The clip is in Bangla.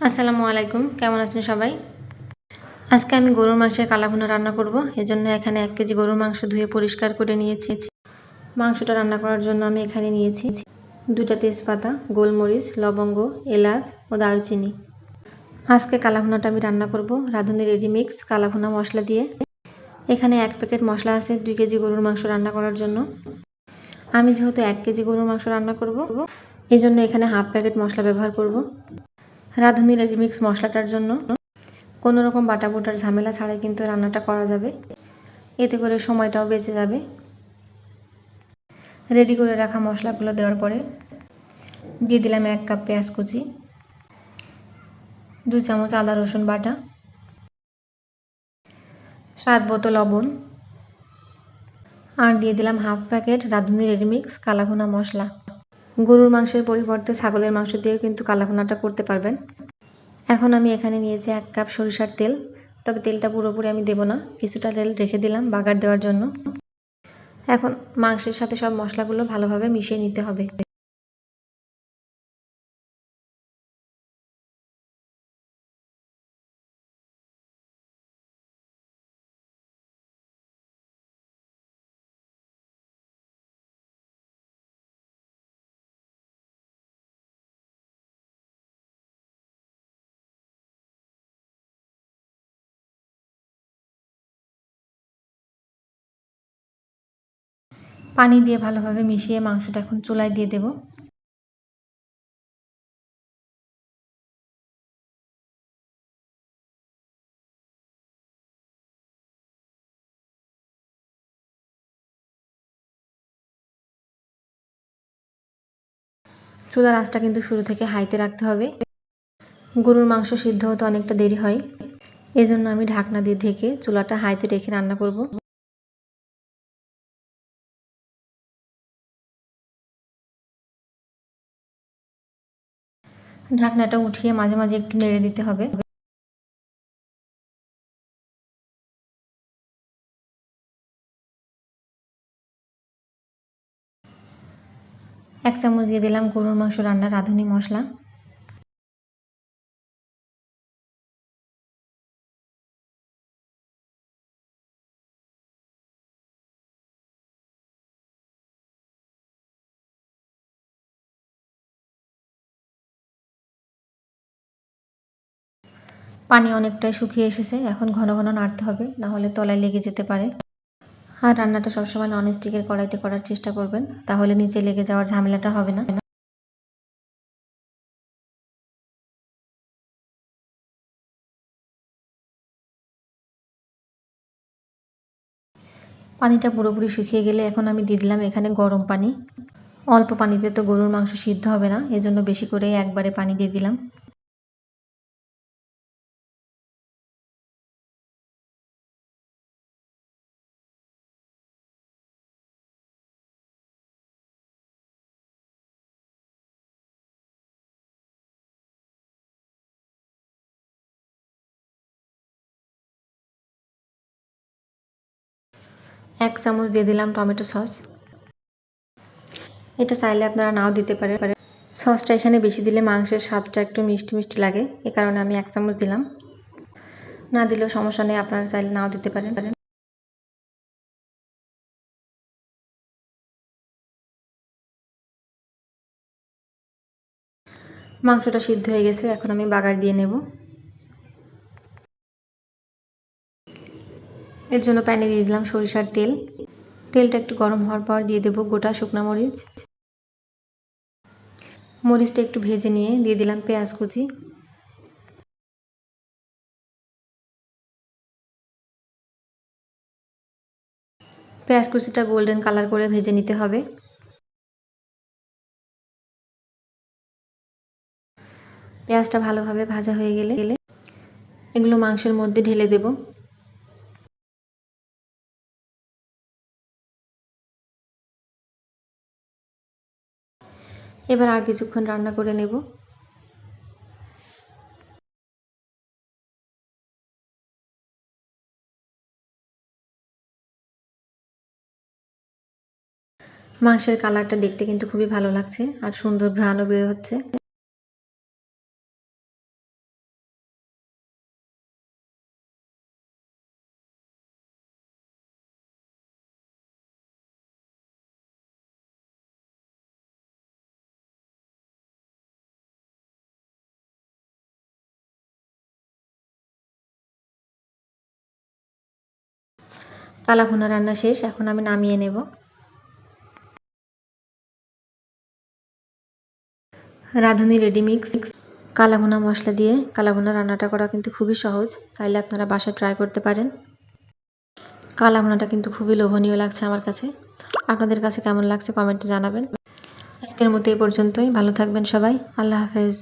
আসসালামু আলাইকুম, কেমন আছেন সবাই? আজকে আমি গরুর মাংসের কালাভুনা রান্না করব। এজন্য এখানে 1 কেজি গরুর মাংস ধুয়ে পরিষ্কার করে নিয়েছি। মাংসটা রান্না করার জন্য আমি এখানে নিয়েছি 2টা তেজপাতা, গোলমরিচ, লবঙ্গ, এলাচ ও দারুচিনি। আজকে কালাভুনাটা আমি রান্না করব রাঁধুনি রেডিমিক্স কালাভুনা মশলা দিয়ে। এখানে 1 প্যাকেট মশলা আছে 2 কেজি গরুর মাংস রান্না করার জন্য। আমি যেহেতু 1 কেজি গরুর মাংস রান্না করব, এজন্য এখানে হাফ প্যাকেট মশলা ব্যবহার করব। রাঁধুনি রেডিমিক্স মশলাটার জন্য কোনো রকম বাটাবুটার ঝামেলা ছাড়াই কিন্তু রান্নাটা করা যাবে, এতে করে সময়টাও বেঁচে যাবে। রেডি করে রাখা মশলাগুলো দেওয়ার পরে দিয়ে দিলাম 1 কাপ পেঁয়াজ কুচি, 2 চামচ আদা রসুন বাটা, স্বাদ মতো লবণ, আর দিয়ে দিলাম হাফ প্যাকেট রাঁধুনি রেডিমিক্স কালাভুনা মশলা। গরুর মাংসের পরিবর্তে ছাগলের মাংস দিয়েও কিন্তু কালাভুনাটা করতে পারবেন। এখন আমি এখানে নিয়েছি 1 কাপ সরিষার তেল, তবে তেলটা পুরোপুরি আমি দেব না, কিছুটা তেল রেখে দিলাম বাগার দেওয়ার জন্য। এখন মাংসের সাথে সব মশলাগুলো ভালোভাবে মিশিয়ে নিতে হবে। পানি দিয়ে ভালোভাবে মিশিয়ে মাংসটা এখন চুলায় দিয়ে দেব। চুলার আঁচটা কিন্তু শুরু থেকে হাইতে রাখতে হবে। গরুর মাংস সিদ্ধ হতে অনেকটা দেরি হয়, এজন্য আমি ঢাকনা দিয়ে ঢেকে চুলাটা হাইতে রেখে রান্না করব। ঢাকনাটা উঠিয়ে মাঝে মাঝে একটু নেড়ে দিতে হবে। 1 চামচ দিয়ে দিলাম গরুর মাংস রান্নার রাঁধুনি মশলা। পানি অনেকটাই শুকিয়ে এসেছে, এখন ঘন ঘন নাড়তে হবে, না হলে তলায় লেগে যেতে পারে। আর রান্নাটা সবসময় ননস্টিকের কড়াইতে করার চেষ্টা করবেন, তাহলে নিচে লেগে যাওয়ার ঝামেলাটা হবে না। পানিটা পুরোপুরি শুকিয়ে গেলে এখন আমি দিয়ে দিলাম এখানে গরম পানি। অল্প পানিতে তো গরুর মাংস সিদ্ধ হবে না, এজন্য বেশি করে একবারে পানি দিয়ে দিলাম। এক চামচ দিয়ে দিলাম টমেটো সস। এটা চাইলে আপনারা নাও দিতে পারেন। সসটা এখানে বেশি দিলে মাংসের স্বাদটা একটু মিষ্টি মিষ্টি লাগে, এ কারণে আমি 1 চামচ দিলাম। না দিলেও সমস্যা নেই, আপনারা চাইলে নাও দিতে পারেন। মাংসটা সিদ্ধ হয়ে গেছে, এখন আমি বাগার দিয়ে নেব। এর জন্য প্যানে দিয়ে দিলাম সরিষার তেল। তেলটা একটু গরম হওয়ার পর দিয়ে দেব গোটা শুকনো মরিচ। মরিচটা একটু ভেজে নিয়ে দিয়ে দিলাম পেঁয়াজ কুচি। পেঁয়াজ কুচিটা গোল্ডেন কালার করে ভেজে নিতে হবে। পেঁয়াজটা ভালোভাবে ভাজা হয়ে গেলে এগুলো মাংসের মধ্যে ঢেলে দেব। এবার আর কিছুক্ষণ রান্না করে নেব। মাংসের কালারটা দেখতে কিন্তু খুবই ভালো লাগছে আর সুন্দর ঘ্রাণও বের হচ্ছে। কালাভুনা রান্না শেষ, এখন আমি নামিয়ে নেব। রাঁধুনি রেডি মিক্স। কালাভুনা মশলা দিয়ে কালাভুনা রান্নাটা করা কিন্তু খুবই সহজ, চাইলে আপনারা বাসায় ট্রাই করতে পারেন। কালাভুনাটা কিন্তু খুবই লোভনীয় লাগছে আমার কাছে। আপনাদের কাছে কেমন লাগছে কমেন্টে জানাবেন। আজকের মতো এই পর্যন্তই। ভালো থাকবেন সবাই। আল্লাহ হাফেজ।